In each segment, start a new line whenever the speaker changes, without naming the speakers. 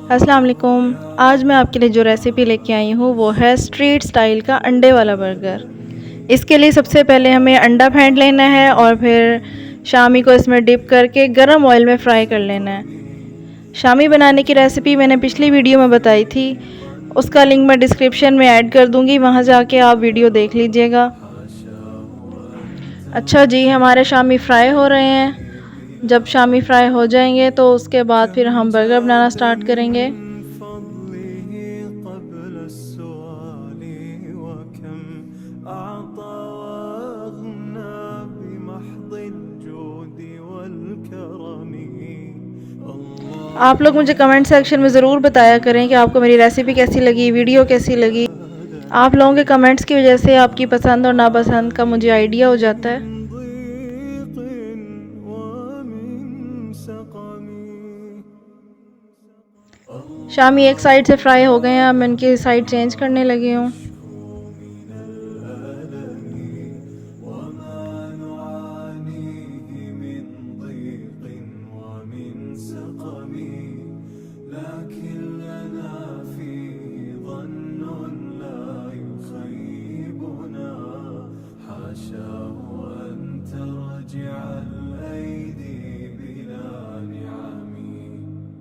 अस्सलाम वालेकुम। आज मैं आपके लिए जो रेसिपी लेके आई हूँ वो है स्ट्रीट स्टाइल का अंडे वाला बर्गर। इसके लिए सबसे पहले हमें अंडा फेंट लेना है और फिर शामी को इसमें डिप करके गरम ऑयल में फ्राई कर लेना है। शामी बनाने की रेसिपी मैंने पिछली वीडियो में बताई थी, उसका लिंक मैं डिस्क्रिप्शन में ऐड कर दूँगी, वहाँ जाके आप वीडियो देख लीजिएगा। अच्छा जी, हमारे शामी फ्राई हो रहे हैं। जब शामी फ्राई हो जाएंगे तो उसके बाद फिर हम बर्गर बनाना स्टार्ट करेंगे। आप लोग मुझे कमेंट सेक्शन में ज़रूर बताया करें कि आपको मेरी रेसिपी कैसी लगी, वीडियो कैसी लगी। आप लोगों के कमेंट्स की वजह से आपकी पसंद और नापसंद का मुझे आइडिया हो जाता है। शामी एक साइड से फ्राई हो गए हैं, अब मैं इनकी साइड चेंज करने लगी हूँ।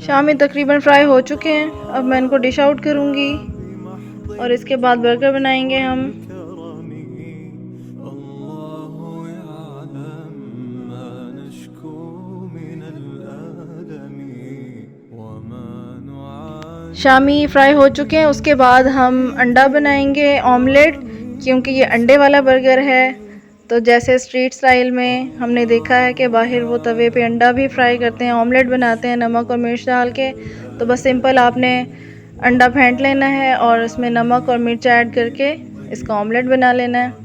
शामी तकरीबन फ्राई हो चुके हैं, अब मैं इनको डिश आउट करूँगी और इसके बाद बर्गर बनाएंगे हम। शामी फ्राई हो चुके हैं, उसके बाद हम अंडा बनाएंगे ऑमलेट, क्योंकि ये अंडे वाला बर्गर है। तो जैसे स्ट्रीट स्टाइल में हमने देखा है कि बाहर वो तवे पे अंडा भी फ्राई करते हैं, ऑमलेट बनाते हैं नमक और मिर्च डाल के। तो बस सिंपल आपने अंडा फेंट लेना है और उसमें नमक और मिर्च ऐड करके इसका ऑमलेट बना लेना है।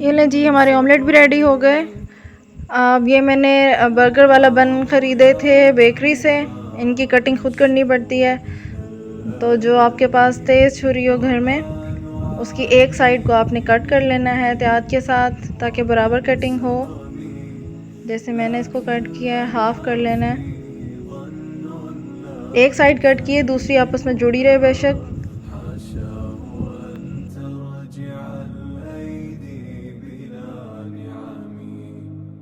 ये लें जी, हमारे ऑमलेट भी रेडी हो गए। अब ये मैंने बर्गर वाला बन ख़रीदे थे बेकरी से, इनकी कटिंग खुद करनी पड़ती है। तो जो आपके पास तेज़ छुरी हो घर में, उसकी एक साइड को आपने कट कर लेना है एहतियात के साथ, ताकि बराबर कटिंग हो। जैसे मैंने इसको कट किया है, हाफ़ कर लेना है। एक साइड कट की है, दूसरी आपस में जुड़ी रहे बेशक।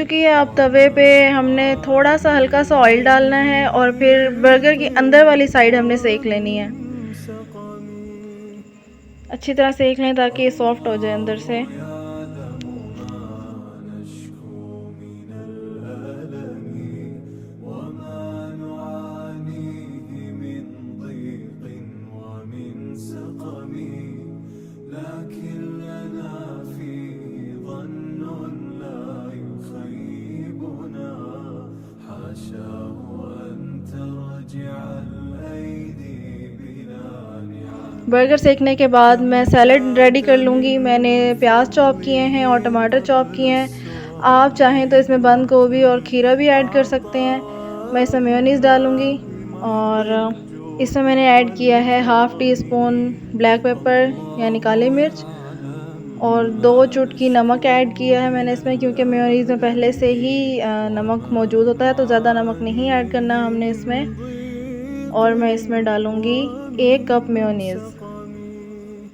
चुकी है। अब तवे पे हमने थोड़ा सा हल्का सा ऑयल डालना है और फिर बर्गर की अंदर वाली साइड हमने सेक लेनी है। अच्छी तरह सेक लें ताकि ये सॉफ्ट हो जाए अंदर से। बर्गर सेकने के बाद मैं सैलड रेडी कर लूँगी। मैंने प्याज चॉप किए हैं और टमाटर चॉप किए हैं। आप चाहें तो इसमें बंद गोभी और खीरा भी ऐड कर सकते हैं। मैं इसमें मेयोनीज़ डालूँगी और इसमें मैंने ऐड किया है half tea spoon black pepper यानी काली मिर्च और 2 चुटकी नमक ऐड किया है मैंने इसमें, क्योंकि मेयोनीज़ में पहले से ही नमक मौजूद होता है, तो ज़्यादा नमक नहीं ऐड करना हमने इसमें। और मैं इसमें डालूँगी 1 कप मेयोनीज़।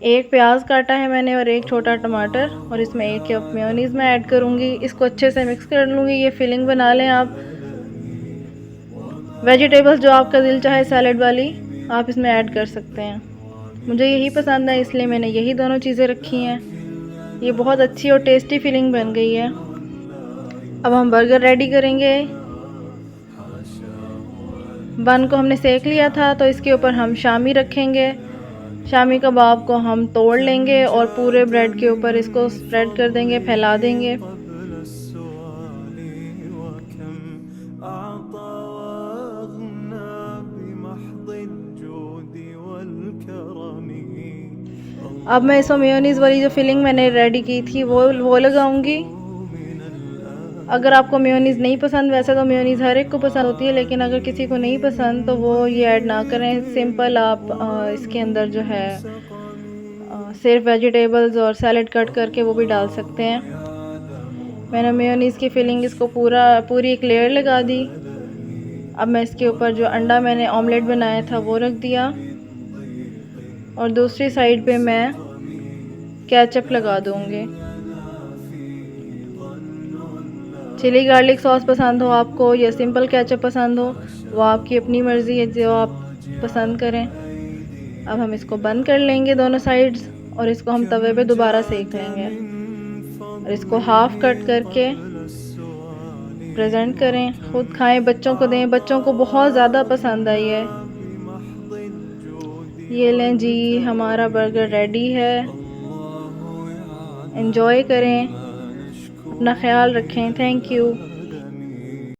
एक प्याज काटा है मैंने और एक छोटा टमाटर, और इसमें 1 कप मेयोनीज़ मैं ऐड करूँगी। इसको अच्छे से मिक्स कर लूँगी। ये फिलिंग बना लें आप। वेजिटेबल्स जो आपका दिल चाहे सैलड वाली आप इसमें ऐड कर सकते हैं। मुझे यही पसंद है इसलिए मैंने यही दोनों चीज़ें रखी हैं। ये बहुत अच्छी और टेस्टी फिलिंग बन गई है। अब हम बर्गर रेडी करेंगे। बन को हमने सेक लिया था तो इसके ऊपर हम शामी रखेंगे। शामी कबाब को हम तोड़ लेंगे और पूरे ब्रेड के ऊपर इसको स्प्रेड कर देंगे, फैला देंगे। अब मैं इसमें मेयोनीज़ वाली जो फिलिंग मैंने रेडी की थी वो लगाऊंगी। अगर आपको मेयोनीज़ नहीं पसंद, वैसे तो मेयोनीज़ हर एक को पसंद होती है, लेकिन अगर किसी को नहीं पसंद तो वो ये ऐड ना करें। सिंपल आप इसके अंदर जो है सिर्फ वेजिटेबल्स और सैलड कट करके वो भी डाल सकते हैं। मैंने मेयोनीज़ की फिलिंग इसको पूरी एक लेयर लगा दी। अब मैं इसके ऊपर जो अंडा मैंने ऑमलेट बनाया था वो रख दिया और दूसरी साइड पे मैं केचप लगा दूँगी। चिली गार्लिक सॉस पसंद हो आपको या सिंपल केचप पसंद हो, वो आपकी अपनी मर्ज़ी है, जो आप पसंद करें। अब हम इसको बंद कर लेंगे दोनों साइड्स और इसको हम तवे पे दोबारा सेक लेंगे और इसको हाफ़ कट करके प्रेजेंट करें। खुद खाएं, बच्चों को दें, बच्चों को बहुत ज़्यादा पसंद आई है। ये लें जी, हमारा बर्गर रेडी है। एंजॉय करें, अपना ख्याल रखें। Thank you.